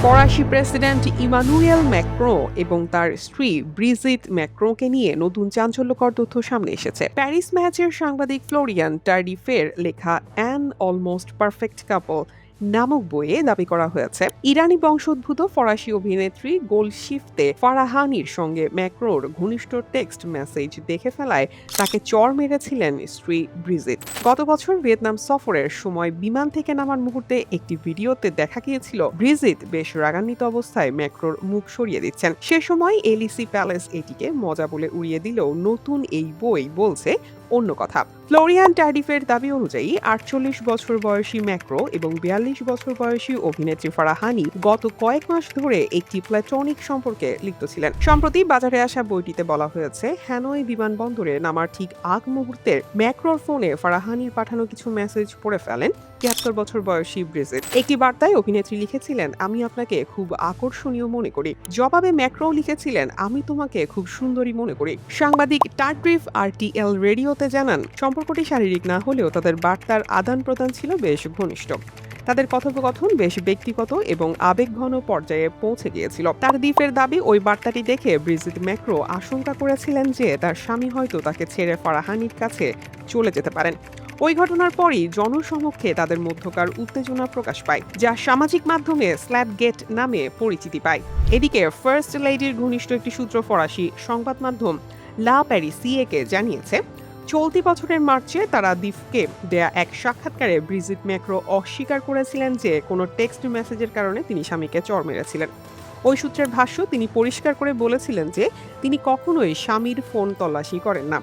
ফরাসি president Emmanuel Macron এবং তার স্ত্রী ব্রিজিট ম্যাক্রোকে নিয়ে নতুন চাঞ্চল্যকর তথ্য সামনে এসেছে। প্যারিস ম্যাচের সাংবাদিক ফ্লোরিয়ান টার্ডিফের লেখা অ্যান অলমোস্ট পারফেক্ট কাপল নামক বইয়ে দাবি করা হয়েছে ইরানি বংশোদ্ভূত ফরাসি অভিনেত্রী গোলশিফতে ফারাহানির সঙ্গে ম্যাক্রোর ঘনিষ্ঠ টেক্সট মেসেজ দেখে ফেলায় তাকে চড় মেরেছিলেন স্ত্রী ব্রিজিট। গত বছর ভিয়েতনাম সফরের সময় বিমান থেকে নামার মুহূর্তে একটি ভিডিওতে দেখা গিয়েছিল ব্রিজিট বেশ রাগান্বিত অবস্থায় ম্যাক্রোর মুখ সরিয়ে দিচ্ছেন। সে সময় এলিসি প্যালেস এটিকে মজা বলে উড়িয়ে দিলেও নতুন এই বই বলছে অন্য কথা। ফ্লোরিয়ান টার্ডিফের দাবি অনুযায়ী ৪৮ বছর বয়সী ম্যাক্রো এবং ৪২ বছর বয়সী অভিনেত্রী ফারাহানি গত কয়েক মাস ধরে একটি প্ল্যাটনিক সম্পর্কে লিপ্ত ছিলেন। সম্প্রতি বাজারে আসা বইটিতে বলা হয়েছে হ্যানয় বিমানবন্দরে নামার ঠিক আগ মুহূর্তে ম্যাক্রোর ফোনে ফারাহানির পাঠানো কিছু মেসেজ পড়ে ফেলেন ৭৩ বছর বয়সী ব্রিজিট। একটি বার্তায় অভিনেত্রী লিখেছিলেন, আমি আপনাকে খুব আকর্ষণীয় মনে করি। জবাবে ম্যাক্রো লিখেছিলেন, আমি তোমাকে খুব সুন্দরী মনে করি। সাংবাদিক টার্ডিফ RTL রেডিওতে জানান, সম্পর্কটি শারীরিক না হলেও তাদের বার্তার আদান প্রদান ছিল বেশ ঘনিষ্ঠ। তাদের কথোপকথন বেশ ব্যক্তিগত এবং আবেগঘন পর্যায়ে পৌঁছে গিয়েছিল। তার দ্বীপের দাবি, ওই বার্তাটি দেখে ব্রিজিট ম্যাক্রো আশঙ্কা করেছিলেন যে তার স্বামী হয়তো তাকে ছেড়ে ফারাহানির কাছে চলে যেতে পারেন। ওই ঘটনার পরই জনসমক্ষে তাদের মধ্যকার উত্তেজনা প্রকাশ পায়, যা সামাজিক মাধ্যমে স্ল্যাপগেট নামে পরিচিতি পায়। এদিকে ফার্স্ট লেডির ঘনিষ্ঠ একটি সূত্র ফরাসি সংবাদ মাধ্যম লা প্যারিসিয়েকে জানিয়েছে, চলতি বছরের মার্চে তারা দ্বীপকে দেয়া এক সাক্ষাৎকারে ব্রিজিট ম্যাক্রো অস্বীকার করেছিলেন যে কোনো টেক্সট মেসেজের কারণে তিনি স্বামীকে চড় মেরেছিলেন। ওই সূত্রের ভাষ্য, তিনি পরিষ্কার করে বলেছিলেন যে তিনি কখনোই স্বামীর ফোন তল্লাশি করেন না।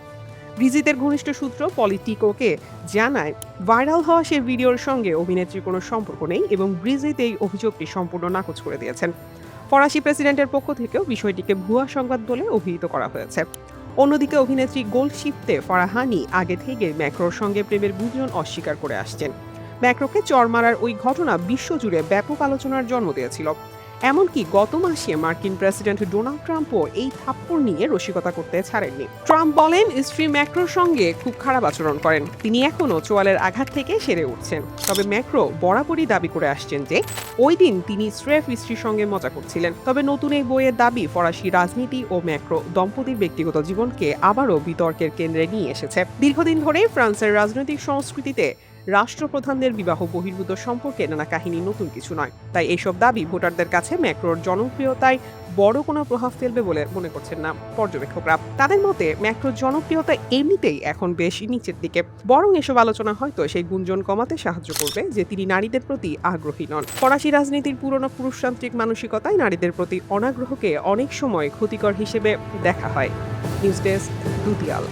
ব্রিজিটের ঘনিষ্ঠ সূত্র পলিটিকোকে জানায়, ভাইরাল হওয়া সে ভিডিওর সঙ্গে অভিনেত্রীর কোনো সম্পর্ক নেই এবং ব্রিজিট এই অভিযোগটি সম্পূর্ণ নাকচ করে দিয়েছেন। ফরাসি প্রেসিডেন্টের পক্ষ থেকেও বিষয়টিকে ভুয়া সংবাদ বলে অভিহিত করা হয়েছে। অন্যদিকে অভিনেত্রী গোলশিফতে ফারাহানি আগে থেকে ম্যাক্রোর সঙ্গে প্রেমের গুঞ্জন অস্বীকার করে আসছেন। ম্যাক্রোকে চড় মারার ওই ঘটনা বিশ্বজুড়ে ব্যাপক আলোচনার জন্ম দিয়েছিল। এমনকি গত মাসে মার্কিন প্রেসিডেন্ট ডোনাল্ড ট্রাম্পও এই থাপ্পড় নিয়ে রসিকতা করতে ছাড়েননি। ট্রাম্প বলেন, স্ত্রী ম্যাক্রোর সঙ্গে খুব খারাপ আচরণ করেন, তিনি এখনও চোয়ালের আঘাত থেকে সেরে উঠছেন। তবে ম্যাক্রো বরাবরই দাবি করে আসছেন যে ওই দিন তিনি স্রেফ স্ত্রীর সঙ্গে মজা করছিলেন। তবে নতুন এই বইয়ের দাবি ফরাসি রাজনীতি ও ম্যাক্রো দম্পতির ব্যক্তিগত জীবনকে আবারও বিতর্কের কেন্দ্রে নিয়ে এসেছে। দীর্ঘদিন ধরে ফ্রান্সের রাজনৈতিক সংস্কৃতিতে রাষ্ট্রপ্রধানদের বিবাহ বহির্ভূত সম্পর্কে নানা কাহিনী নতুন কিছু নয়। তাই এইসব দাবি ভোটারদের কাছে ম্যাক্রোর জনপ্রিয়তায় বড় কোনো প্রভাব ফেলবে বলে মনে করছেন না পর্যবেক্ষকরা। তাদের মতে ম্যাক্রোর জনপ্রিয়তা এমনিতেই এখন বেশ নিচের দিকে, বরং এসব আলোচনা হয়তো সেই গুঞ্জন কমাতে সাহায্য করবে যে তিনি নারীদের প্রতি আগ্রহী নন। ফরাসি রাজনীতির পুরনো পুরুষতান্ত্রিক মানসিকতায় নারীদের প্রতি অনাগ্রহকে অনেক সময় ক্ষতিকর হিসেবে দেখা হয়। News desk, দুতিয়াল।